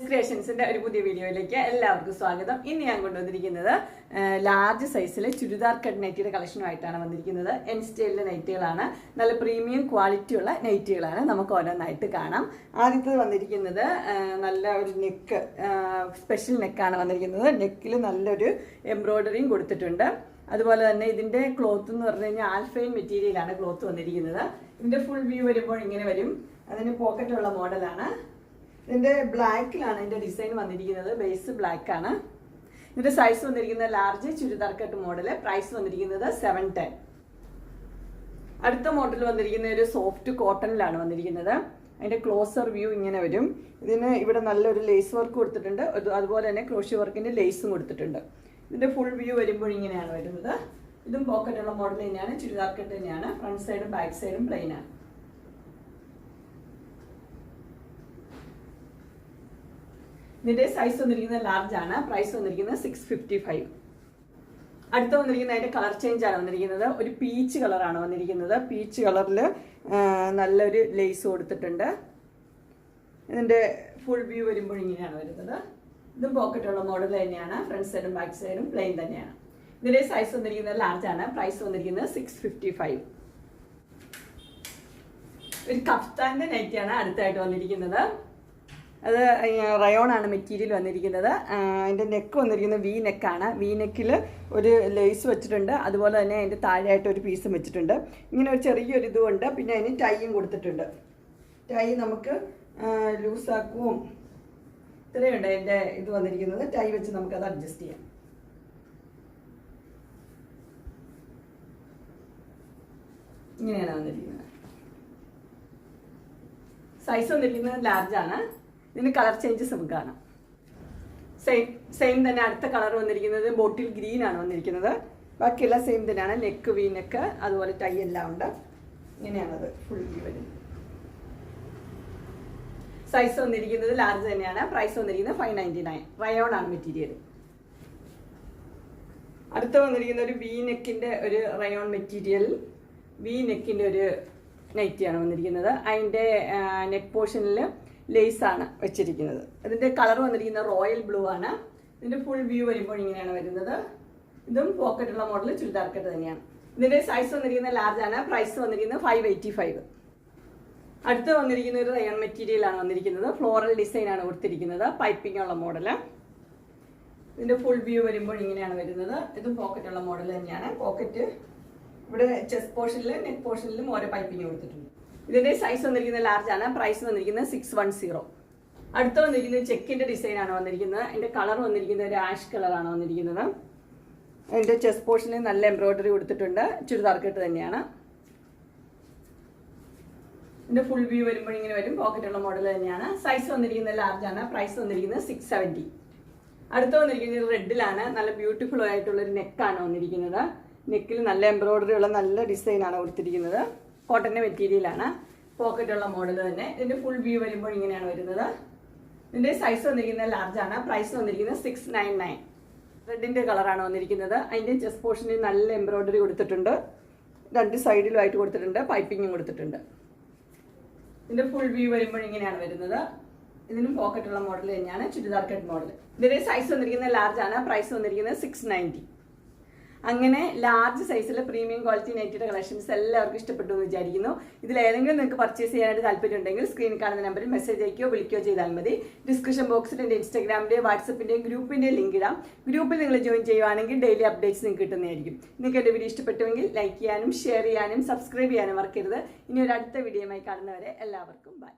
ക്രിയേഷൻസിന്റെ ഒരു പുതിയ വീഡിയോയിലേക്ക് എല്ലാവർക്കും സ്വാഗതം. ഇന്ന് ഞാൻ കൊണ്ടുവന്നിരിക്കുന്നത് ലാർജ് സൈസിലെ ചുരിദാർ കട്ട് നൈറ്റിയുടെ കളക്ഷനുമായിട്ടാണ് വന്നിരിക്കുന്നത്. എൻ സ്റ്റൈലിലെ നൈറ്റുകളാണ്, നല്ല പ്രീമിയം ക്വാളിറ്റി ഉള്ള നൈറ്റുകളാണ്. നമുക്ക് ഓരോന്നായിട്ട് കാണാം. ആദ്യത്തെ വന്നിരിക്കുന്നത് നല്ല ഒരു നെക്ക്, സ്പെഷ്യൽ നെക്കാണ് വന്നിരിക്കുന്നത്. നെക്കിൽ നല്ലൊരു എംബ്രോയിഡറിയും കൊടുത്തിട്ടുണ്ട്. അതുപോലെ തന്നെ ഇതിന്റെ ക്ലോത്ത് എന്ന് പറഞ്ഞു കഴിഞ്ഞാൽ ആൽഫൈൻ മെറ്റീരിയലാണ് ക്ലോത്ത് വന്നിരിക്കുന്നത്. ഇതിന്റെ ഫുൾ വ്യൂ വരുമ്പോൾ ഇങ്ങനെ വരും. അതിന് പോക്കറ്റുള്ള മോഡലാണ്. ഇതിന്റെ ബ്ലാക്കിലാണ് ഇതിന്റെ ഡിസൈൻ വന്നിരിക്കുന്നത്. ബേസ് ബ്ലാക്ക് ആണ്. ഇതിന്റെ സൈസ് വന്നിരിക്കുന്നത് large churidar cut model. Price വന്നിരിക്കുന്നത് 710. അടുത്ത മോഡൽ വന്നിരിക്കുന്ന ഒരു സോഫ്റ്റ് കോട്ടണിലാണ് വന്നിരിക്കുന്നത്. അതിന്റെ ക്ലോസർ വ്യൂ ഇങ്ങനെ വരും. ഇതിന് ഇവിടെ നല്ലൊരു ലേസ് വർക്ക് കൊടുത്തിട്ടുണ്ട്. അതുപോലെ തന്നെ ക്രോഷ്യ വർക്കിന്റെ ലേസും കൊടുത്തിട്ടുണ്ട്. ഇതിന്റെ ഫുൾ വ്യൂ വരുമ്പോൾ ഇങ്ങനെയാണ് വരുന്നത്. ഇതും പോക്കറ്റുള്ള മോഡൽ തന്നെയാണ്, ചുരിദാർ കട്ട് തന്നെയാണ്. ഫ്രണ്ട് സൈഡും ബാക്ക് സൈഡും പ്ലെയിൻ ആണ്. ഇതിന്റെ സൈസ് വന്നിരിക്കുന്നത് ലാർജ് ആണ്. പ്രൈസ് വന്നിരിക്കുന്നത് 655. അടുത്ത വന്നിരിക്കുന്നത് അതിന്റെ കളർ ചേഞ്ച് ആണ് വന്നിരിക്കുന്നത്. ഒരു പീച്ച് കളറാണ് വന്നിരിക്കുന്നത്. പീച്ച് കളറിൽ നല്ലൊരു ലേസ് കൊടുത്തിട്ടുണ്ട്. ഇതിന്റെ ഫുൾ വ്യൂ വരുമ്പോൾ ഇങ്ങനെയാണ് വരുന്നത്. ഇതും പോക്കറ്റുള്ള മോഡൽ തന്നെയാണ്. ഫ്രണ്ട് സൈഡും ബാക്ക് സൈഡും പ്ലെയിൻ തന്നെയാണ്. ഇതിന്റെ സൈസ് വന്നിരിക്കുന്നത് ലാർജ് ആണ്. പ്രൈസ് വന്നിരിക്കുന്നത് 655. ഒരു കഫ്താന്റെ നൈറ്റിയാണ് അടുത്തായിട്ട് വന്നിരിക്കുന്നത്. അത് റയോൺ ആണ് മെറ്റീരിയൽ വന്നിരിക്കുന്നത്. അതിൻ്റെ നെക്ക് വന്നിരിക്കുന്നത് വി നെക്കാണ്. വി നെക്കിൽ ഒരു ലേസ് വെച്ചിട്ടുണ്ട്. അതുപോലെ തന്നെ അതിൻ്റെ താഴെയായിട്ട് ഒരു പീസും വെച്ചിട്ടുണ്ട്. ഇങ്ങനെ ഒരു ചെറിയൊരു ഇതുകൊണ്ട് പിന്നെ അതിന് ടൈയും കൊടുത്തിട്ടുണ്ട്. ടൈ നമുക്ക് ലൂസാക്കുകയും ഇത്രയുണ്ട് അതിൻ്റെ ഇത് വന്നിരിക്കുന്നത്. ടൈ വെച്ച് നമുക്കത് അഡ്ജസ്റ്റ് ചെയ്യാം. ഇങ്ങനെയാണ് വന്നിരിക്കുന്നത്. സൈസ് വന്നിരിക്കുന്നത് ലാർജ് ആണ്. ഇതിന് കളർ ചേഞ്ചസ് നമുക്ക് കാണാം. സെയിം തന്നെ അടുത്ത കളർ വന്നിരിക്കുന്നത് ബോട്ടിൽ ഗ്രീൻ ആണ് വന്നിരിക്കുന്നത്. ബാക്കിയെല്ലാം സെയിം തന്നെയാണ്. നെക്ക് വി നെക്ക് അതുപോലെ ടൈ എല്ലാം ഉണ്ട്. ഇങ്ങനെയാണത് ഫുൾ വ്യൂ വരുന്നത്. സൈസ് വന്നിരിക്കുന്നത് ലാർജ് തന്നെയാണ്. പ്രൈസ് വന്നിരിക്കുന്നത് 599. റയോൺ ആണ് മെറ്റീരിയൽ. അടുത്ത വന്നിരിക്കുന്ന ഒരു വി നെക്കിന്റെ ഒരു റയോൺ മെറ്റീരിയൽ, വി നെക്കിന്റെ ഒരു നൈറ്റിയാണ് വന്നിരിക്കുന്നത്. അതിൻ്റെ നെക്ക് പോർഷനിൽ ലേസ് ആണ് വെച്ചിരിക്കുന്നത്. ഇതിന്റെ കളർ വന്നിരിക്കുന്നത് റോയൽ ബ്ലൂ ആണ്. ഇതിന്റെ ഫുൾ വ്യൂ വരുമ്പോൾ ഇങ്ങനെയാണ് വരുന്നത്. ഇതും പോക്കറ്റുള്ള മോഡൽ ചുരിദാർ കട്ട് തന്നെയാണ്. ഇതിന്റെ സൈസ് വന്നിരിക്കുന്നത് ലാർജ് ആണ്. പ്രൈസ് വന്നിരിക്കുന്നത് 585. അടുത്ത് വന്നിരിക്കുന്ന ഒരു റയോൺ മെറ്റീരിയൽ ആണ് വന്നിരിക്കുന്നത്. ഫ്ലോറൽ ഡിസൈൻ ആണ് കൊടുത്തിരിക്കുന്നത്. പൈപ്പിംഗ് ഉള്ള മോഡല്. ഇതിന്റെ ഫുൾ വ്യൂ വരുമ്പോൾ ഇങ്ങനെയാണ് വരുന്നത്. ഇതും പോക്കറ്റുള്ള മോഡൽ തന്നെയാണ്. പോക്കറ്റ് ഇവിടെ ചെസ്റ്റ് പോർഷനിലും നെക്ക് പോർഷനിലും ഓരോ പൈപ്പിംഗ് കൊടുത്തിട്ടുണ്ട്. ഇതിന്റെ സൈസ് വന്നിരിക്കുന്നത് ലാർജ് ആണ്. പ്രൈസ് വന്നിരിക്കുന്നത് 610. അടുത്ത വന്നിരിക്കുന്നത് ചെക്കിന്റെ ഡിസൈൻ ആണ് വന്നിരിക്കുന്നത്. അതിന്റെ കളർ വന്നിരിക്കുന്നത് ഒരു ആഷ് കളറാണ് വന്നിരിക്കുന്നത്. അതിന്റെ ചെസ്റ്റ് പോർഷനിൽ നല്ല എംബ്രോയിഡറി കൊടുത്തിട്ടുണ്ട്. ചുരിദാർ കട്ട് തന്നെയാണ്. ഇതിന്റെ ഫുൾ വ്യൂ വരുമ്പോൾ ഇങ്ങനെ വരും. പോക്കറ്റുള്ള മോഡൽ തന്നെയാണ്. സൈസ് വന്നിരിക്കുന്നത് ലാർജ് ആണ്. പ്രൈസ് വന്നിരിക്കുന്നത് 670. അടുത്ത വന്നിരിക്കുന്നത് റെഡിലാണ്. നല്ല ബ്യൂട്ടിഫുൾ ആയിട്ടുള്ള ഒരു നെക്കാണ് വന്നിരിക്കുന്നത്. നെക്കിൽ നല്ല എംബ്രോയിഡറി ഉള്ള നല്ല ഡിസൈനാണ് കൊടുത്തിരിക്കുന്നത്. കോട്ടന്റെ മെറ്റീരിയലാണ്. പോക്കറ്റുള്ള മോഡൽ തന്നെ. ഇതിന്റെ ഫുൾ വ്യൂ വരുമ്പോൾ ഇങ്ങനെയാണ് വരുന്നത്. ഇതിന്റെ സൈസ് വന്നിരിക്കുന്നത് ലാർജ് ആണ്. പ്രൈസ് വന്നിരിക്കുന്നത് 699. റെഡിന്റെ കളറാണ് വന്നിരിക്കുന്നത്. അതിന്റെ ചെസ്റ്റ് പോർഷനിൽ നല്ല എംബ്രോയിഡറി കൊടുത്തിട്ടുണ്ട്. രണ്ട് സൈഡിലുമായിട്ട് കൊടുത്തിട്ടുണ്ട്. പൈപ്പിങ്ങും കൊടുത്തിട്ടുണ്ട്. ഇതിന്റെ ഫുൾ വ്യൂ വരുമ്പോൾ ഇങ്ങനെയാണ് വരുന്നത്. ഇതിനും പോക്കറ്റുള്ള മോഡൽ തന്നെയാണ്, ചുരിദാർ കട്ട് മോഡൽ. ഇതിന്റെ സൈസ് വന്നിരിക്കുന്നത് ലാർജ് ആണ്. പ്രൈസ് വന്നിരിക്കുന്നത് 690. അങ്ങനെ ലാർജ് സൈസിലെ പ്രീമിയം ക്വാളിറ്റി നൈറ്റിയുടെ കളക്ഷൻസ് എല്ലാവർക്കും ഇഷ്ടപ്പെട്ടു എന്ന് വിചാരിക്കുന്നു. ഇതിലേതെങ്കിലും നിങ്ങൾക്ക് പർച്ചേസ് ചെയ്യാനായിട്ട് താല്പര്യം ഉണ്ടെങ്കിൽ സ്ക്രീനിൽ കാണുന്ന നമ്പറിൽ മെസ്സേജ് അയക്കുകയോ വിളിക്കുകയോ ചെയ്താൽ മതി. ഡിസ്ക്രിപ്ഷൻ ബോക്സിൽ എൻ്റെ ഇൻസ്റ്റാഗ്രാമിൻ്റെയും വാട്സപ്പിൻ്റെയും ഗ്രൂപ്പിൻ്റെയും ലിങ്ക് ഇടാം. ഗ്രൂപ്പിൽ നിങ്ങൾ ജോയിൻ ചെയ്യുവാണെങ്കിൽ ഡെയിലി അപ്ഡേറ്റ്സ് നിങ്ങൾക്ക് കിട്ടുന്നതായിരിക്കും. നിങ്ങൾക്ക് എൻ്റെ വീഡിയോ ഇഷ്ടപ്പെട്ടുവെങ്കിൽ ലൈക്ക് ചെയ്യാനും ഷെയർ ചെയ്യാനും സബ്സ്ക്രൈബ് ചെയ്യാനും മറക്കരുത്. ഇനി ഒരു അടുത്ത വീഡിയോയുമായി കാണുന്നവരെ എല്ലാവർക്കും ബൈ.